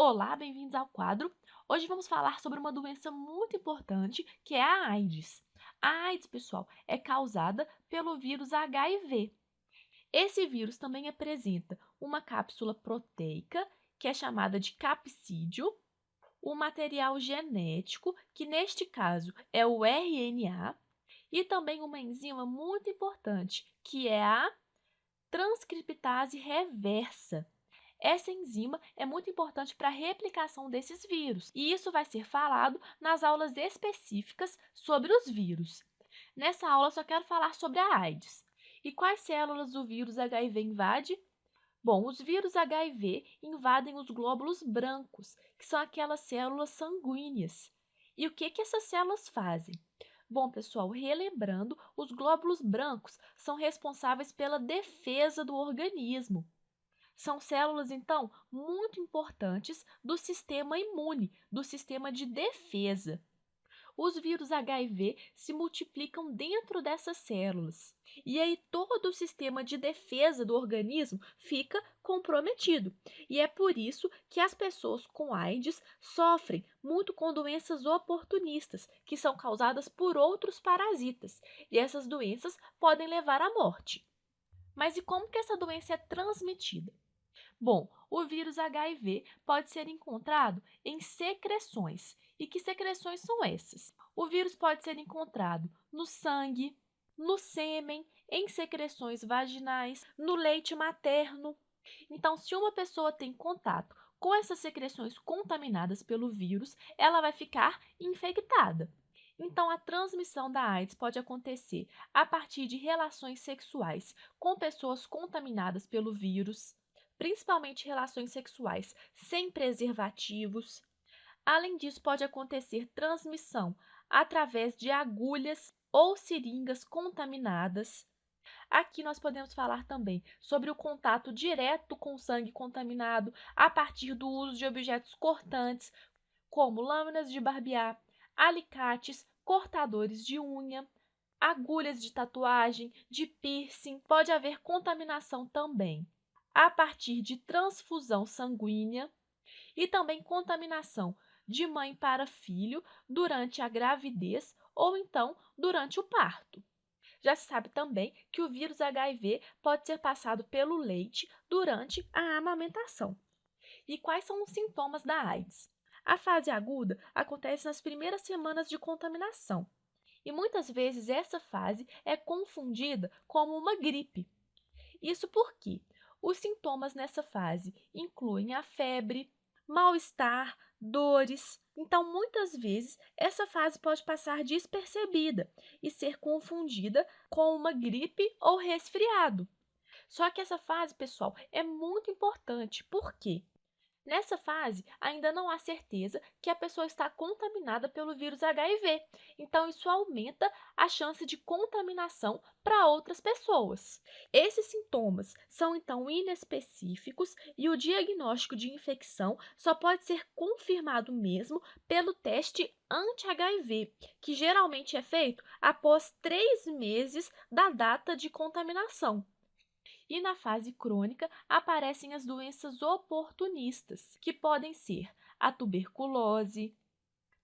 Olá, bem-vindos ao quadro. Hoje vamos falar sobre uma doença muito importante, que é a AIDS. A AIDS, pessoal, é causada pelo vírus HIV. Esse vírus também apresenta uma cápsula proteica, que é chamada de capsídeo, o material genético, que neste caso é o RNA, e também uma enzima muito importante, que é a transcriptase reversa. Essa enzima é muito importante para a replicação desses vírus, e isso vai ser falado nas aulas específicas sobre os vírus. Nessa aula, eu só quero falar sobre a AIDS. E quais células o vírus HIV invade? Bom, os vírus HIV invadem os glóbulos brancos, que são aquelas células sanguíneas. E o que essas células fazem? Bom, pessoal, relembrando, os glóbulos brancos são responsáveis pela defesa do organismo. São células, então, muito importantes do sistema imune, do sistema de defesa. Os vírus HIV se multiplicam dentro dessas células. E aí todo o sistema de defesa do organismo fica comprometido. E é por isso que as pessoas com AIDS sofrem muito com doenças oportunistas, que são causadas por outros parasitas. E essas doenças podem levar à morte. Mas e como que essa doença é transmitida? Bom, o vírus HIV pode ser encontrado em secreções. E que secreções são essas? O vírus pode ser encontrado no sangue, no sêmen, em secreções vaginais, no leite materno. Então, se uma pessoa tem contato com essas secreções contaminadas pelo vírus, ela vai ficar infectada. Então, a transmissão da AIDS pode acontecer a partir de relações sexuais com pessoas contaminadas pelo vírus, principalmente relações sexuais sem preservativos. Além disso, pode acontecer transmissão através de agulhas ou seringas contaminadas. Aqui nós podemos falar também sobre o contato direto com o sangue contaminado a partir do uso de objetos cortantes, como lâminas de barbear, alicates, cortadores de unha, agulhas de tatuagem, de piercing. Pode haver contaminação também a partir de transfusão sanguínea e também contaminação de mãe para filho durante a gravidez ou então durante o parto. Já se sabe também que o vírus HIV pode ser passado pelo leite durante a amamentação. E quais são os sintomas da AIDS? A fase aguda acontece nas primeiras semanas de contaminação. E muitas vezes essa fase é confundida como uma gripe. Isso porque os sintomas nessa fase incluem a febre, mal-estar, dores. Então, muitas vezes, essa fase pode passar despercebida e ser confundida com uma gripe ou resfriado. Só que essa fase, pessoal, é muito importante. Por quê? Nessa fase, ainda não há certeza que a pessoa está contaminada pelo vírus HIV. Então, isso aumenta a chance de contaminação para outras pessoas. Esses sintomas são, então, inespecíficos e o diagnóstico de infecção só pode ser confirmado mesmo pelo teste anti-HIV, que geralmente é feito após 3 meses da data de contaminação. E na fase crônica aparecem as doenças oportunistas, que podem ser a tuberculose,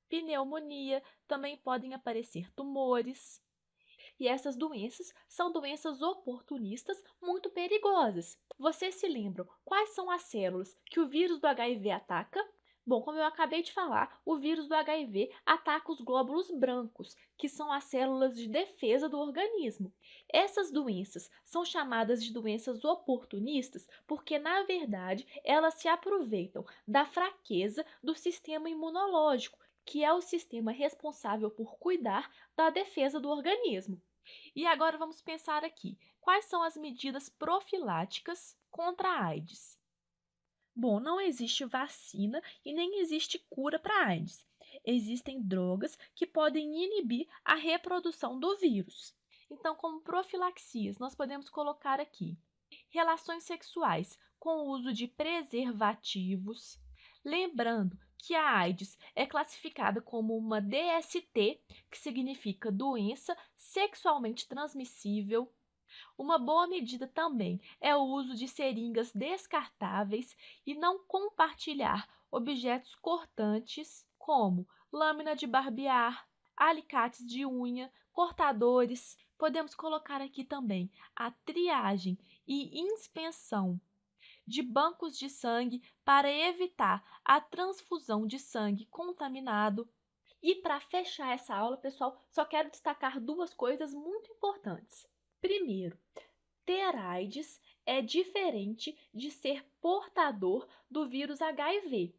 pneumonia, também podem aparecer tumores. E essas doenças são doenças oportunistas muito perigosas. Vocês se lembram quais são as células que o vírus do HIV ataca? Bom, como eu acabei de falar, o vírus do HIV ataca os glóbulos brancos, que são as células de defesa do organismo. Essas doenças são chamadas de doenças oportunistas porque, na verdade, elas se aproveitam da fraqueza do sistema imunológico, que é o sistema responsável por cuidar da defesa do organismo. E agora vamos pensar aqui, quais são as medidas profiláticas contra a AIDS? Bom, não existe vacina e nem existe cura para a AIDS. Existem drogas que podem inibir a reprodução do vírus. Então, como profilaxias, nós podemos colocar aqui relações sexuais com o uso de preservativos. Lembrando que a AIDS é classificada como uma DST, que significa doença sexualmente transmissível. Uma boa medida também é o uso de seringas descartáveis e não compartilhar objetos cortantes, como lâmina de barbear, alicates de unha, cortadores. Podemos colocar aqui também a triagem e inspeção de bancos de sangue para evitar a transfusão de sangue contaminado. E para fechar essa aula, pessoal, só quero destacar duas coisas muito importantes. Primeiro, ter AIDS é diferente de ser portador do vírus HIV.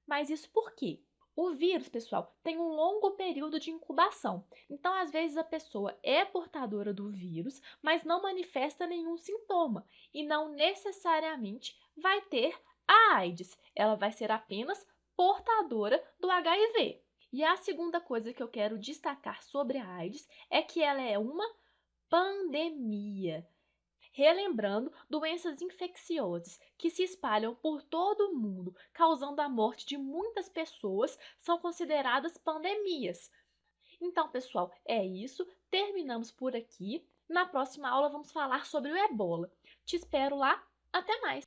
Mas isso por quê? O vírus, pessoal, tem um longo período de incubação. Então, às vezes, a pessoa é portadora do vírus, mas não manifesta nenhum sintoma e não necessariamente vai ter a AIDS. Ela vai ser apenas portadora do HIV. E a segunda coisa que eu quero destacar sobre a AIDS é que ela é uma pandemia. Relembrando, doenças infecciosas que se espalham por todo o mundo, causando a morte de muitas pessoas, são consideradas pandemias. Então, pessoal, é isso. Terminamos por aqui. Na próxima aula, vamos falar sobre o ebola. Te espero lá. Até mais!